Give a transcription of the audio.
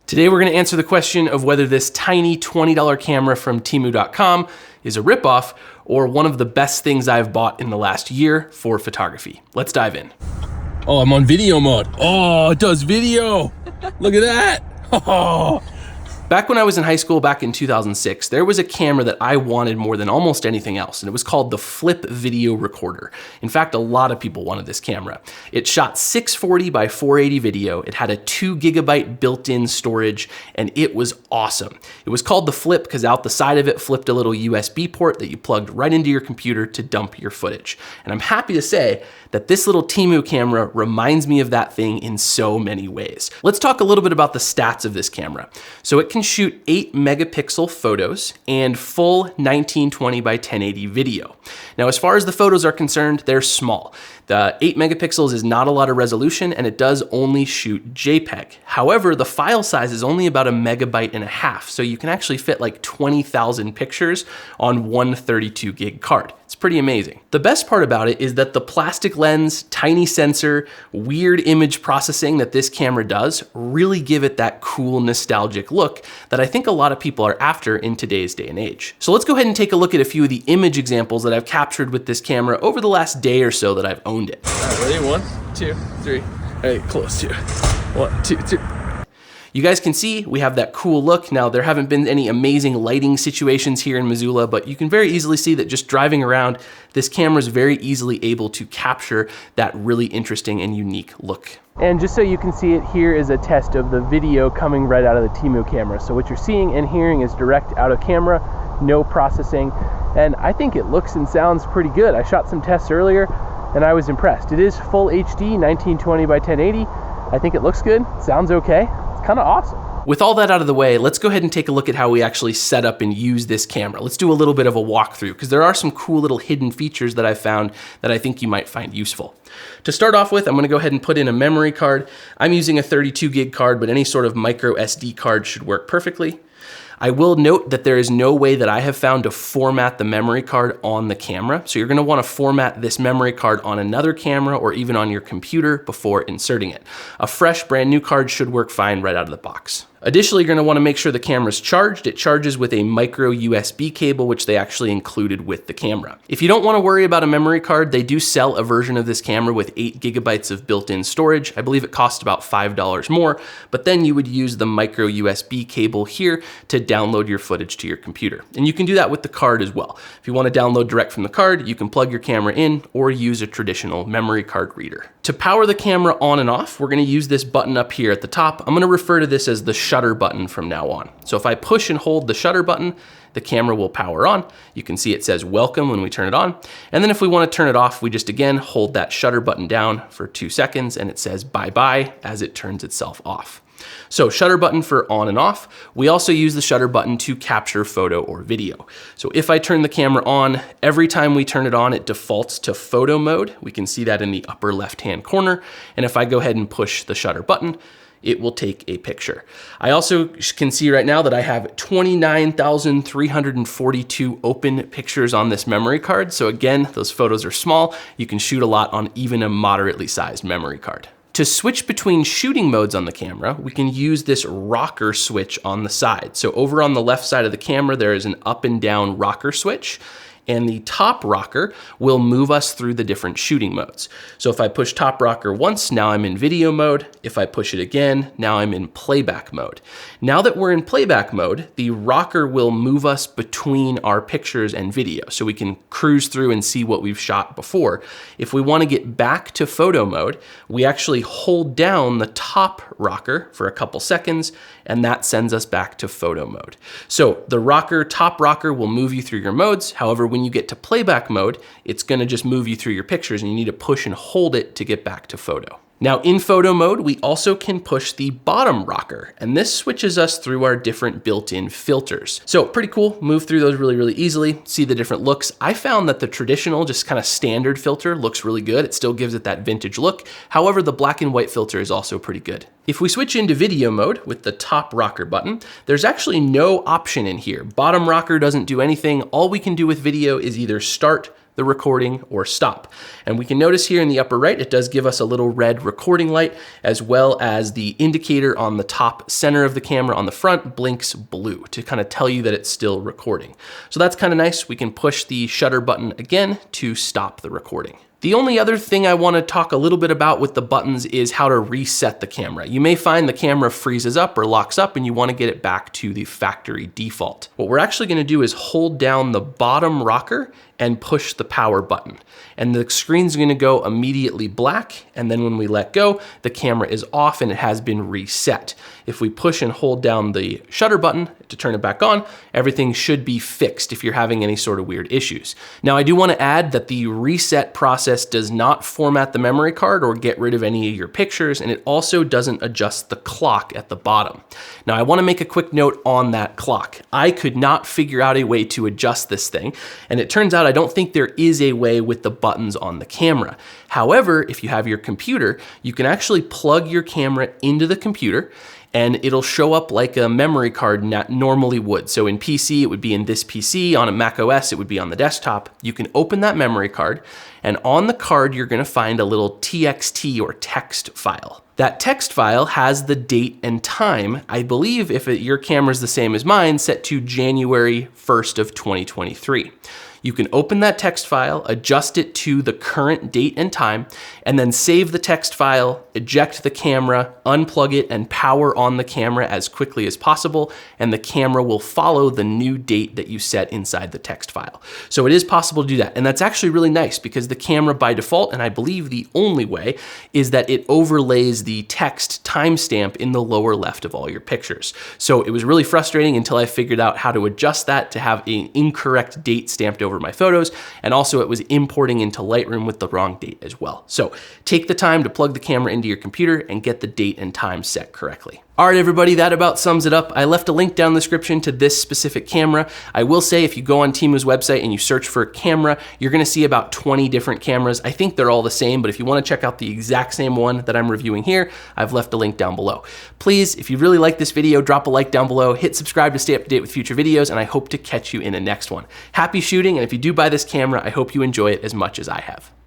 Today we're going to answer the question of whether this tiny $20 camera from TEMU.com is a ripoff or one of the best things I've bought in the last year for photography. Let's dive in. Oh, I'm on video mode. Oh, it does video. Look at that. Oh. Back when I was in high school, back in 2006, there was a camera that I wanted more than almost anything else, and it was called the Flip Video Recorder. In fact, a lot of people wanted this camera. It shot 640 by 480 video, it had a 2 gigabyte built-in storage, and it was awesome. It was called the Flip because out the side of it flipped a little USB port that you plugged right into your computer to dump your footage. And I'm happy to say that this little TEMU camera reminds me of that thing in so many ways. Let's talk a little bit about the stats of this camera. So it can shoot 8 megapixel photos and full 1920 by 1080 video. Now, as far as the photos are concerned, they're small. The 8 megapixels is not a lot of resolution and it does only shoot JPEG. However, the file size is only about 1.5 megabytes, so you can actually fit like 20,000 pictures on one 32 gig card. It's pretty amazing. The best part about it is that the plastic lens, tiny sensor, weird image processing that this camera does really give it that cool nostalgic look that I think a lot of people are after in today's day and age. So let's go ahead and take a look at a few of the image examples that I've captured with this camera over the last day or so that I've owned it. All right, ready? 1, 2, 3. All right, close to 1, 2, 3. You guys can see we have that cool look. Now, there haven't been any amazing lighting situations here in Missoula, but you can very easily see that just driving around, this camera is very easily able to capture that really interesting and unique look. And just so you can see it, here is a test of the video coming right out of the TEMU camera. So what you're seeing and hearing is direct out of camera, no processing, and I think it looks and sounds pretty good. I shot some tests earlier and I was impressed. It is full HD, 1920 by 1080. I think it looks good, sounds okay. Kind of awesome. With all that out of the way, let's go ahead and take a look at how we actually set up and use this camera. Let's do a little bit of a walkthrough because there are some cool little hidden features that I found that I think you might find useful. To start off with, I'm going to go ahead and put in a memory card. I'm using a 32 gig card, but any sort of micro SD card should work perfectly. I will note that there is no way that I have found to format the memory card on the camera. So you're going to want to format this memory card on another camera or even on your computer before inserting it. A fresh brand new card should work fine right out of the box. Additionally, you're going to want to make sure the camera's charged. It charges with a micro USB cable, which they actually included with the camera. If you don't want to worry about a memory card, they do sell a version of this camera with 8 gigabytes of built-in storage. I believe it costs about $5 more, but then you would use the micro USB cable here to download your footage to your computer. And you can do that with the card as well. If you want to download direct from the card, you can plug your camera in or use a traditional memory card reader. To power the camera on and off, we're going to use this button up here at the top. I'm going to refer to this as the shutter button from now on. So if I push and hold the shutter button, the camera will power on. You can see it says welcome when we turn it on. And then if we want to turn it off, we just again hold that shutter button down for 2 seconds and it says bye-bye as it turns itself off. So shutter button for on and off. We also use the shutter button to capture photo or video. So if I turn the camera on, every time we turn it on, it defaults to photo mode. We can see that in the upper left-hand corner. And if I go ahead and push the shutter button, it will take a picture. I also can see right now that I have 29,342 open pictures on this memory card. So again, those photos are small. You can shoot a lot on even a moderately sized memory card. To switch between shooting modes on the camera, we can use this rocker switch on the side. So over on the left side of the camera, there is an up and down rocker switch. And the top rocker will move us through the different shooting modes. So if I push top rocker once, now I'm in video mode. If I push it again, now I'm in playback mode. Now that we're in playback mode, the rocker will move us between our pictures and video. So we can cruise through and see what we've shot before. If we want to get back to photo mode, we actually hold down the top rocker for a couple seconds, and that sends us back to photo mode. So the top rocker will move you through your modes. However, when you get to playback mode, it's going to just move you through your pictures and you need to push and hold it to get back to photo. Now in photo mode, we also can push the bottom rocker, and this switches us through our different built-in filters. So pretty cool, move through those really easily, see the different looks. I found that the traditional, just kind of standard filter looks really good. It still gives it that vintage look. However, the black and white filter is also pretty good. If we switch into video mode with the top rocker button, there's actually no option in here. Bottom rocker doesn't do anything. All we can do with video is either start, the recording or stop. And we can notice here in the upper right, it does give us a little red recording light, as well as the indicator on the top center of the camera on the front blinks blue to kind of tell you that it's still recording. So that's kind of nice. We can push the shutter button again to stop the recording. The only other thing I want to talk a little bit about with the buttons is how to reset the camera. You may find the camera freezes up or locks up and you want to get it back to the factory default. What we're actually going to do is hold down the bottom rocker and push the power button. And the screen's going to go immediately black, and then when we let go, the camera is off and it has been reset. If we push and hold down the shutter button to turn it back on, everything should be fixed if you're having any sort of weird issues. Now, I do want to add that the reset process does not format the memory card or get rid of any of your pictures, and it also doesn't adjust the clock at the bottom. Now, I want to make a quick note on that clock. I could not figure out a way to adjust this thing, and it turns out I don't think there is a way with the buttons on the camera. However, if you have your computer, you can actually plug your camera into the computer and it'll show up like a memory card normally would. So in PC, it would be in this PC. On a Mac OS, it would be on the desktop. You can open that memory card, and on the card, you're gonna find a little TXT or text file. That text file has the date and time, I believe if your camera's the same as mine, set to January 1st of 2023. You can open that text file, adjust it to the current date and time, and then save the text file, eject the camera, unplug it, and power on the camera as quickly as possible, and the camera will follow the new date that you set inside the text file. So it is possible to do that, and that's actually really nice because the camera by default, and I believe the only way, is that it overlays the text timestamp in the lower left of all your pictures. So it was really frustrating until I figured out how to adjust that to have an incorrect date stamped over my photos, and also it was importing into Lightroom with the wrong date as well. So take the time to plug the camera into your computer and get the date and time set correctly. All right, everybody, that about sums it up. I left a link down in the description to this specific camera. I will say if you go on TEMU's website and you search for camera, you're gonna see about 20 different cameras. I think they're all the same, but if you wanna check out the exact same one that I'm reviewing here, I've left a link down below. Please, if you really like this video, drop a like down below, hit subscribe to stay up to date with future videos, and I hope to catch you in the next one. Happy shooting, and if you do buy this camera, I hope you enjoy it as much as I have.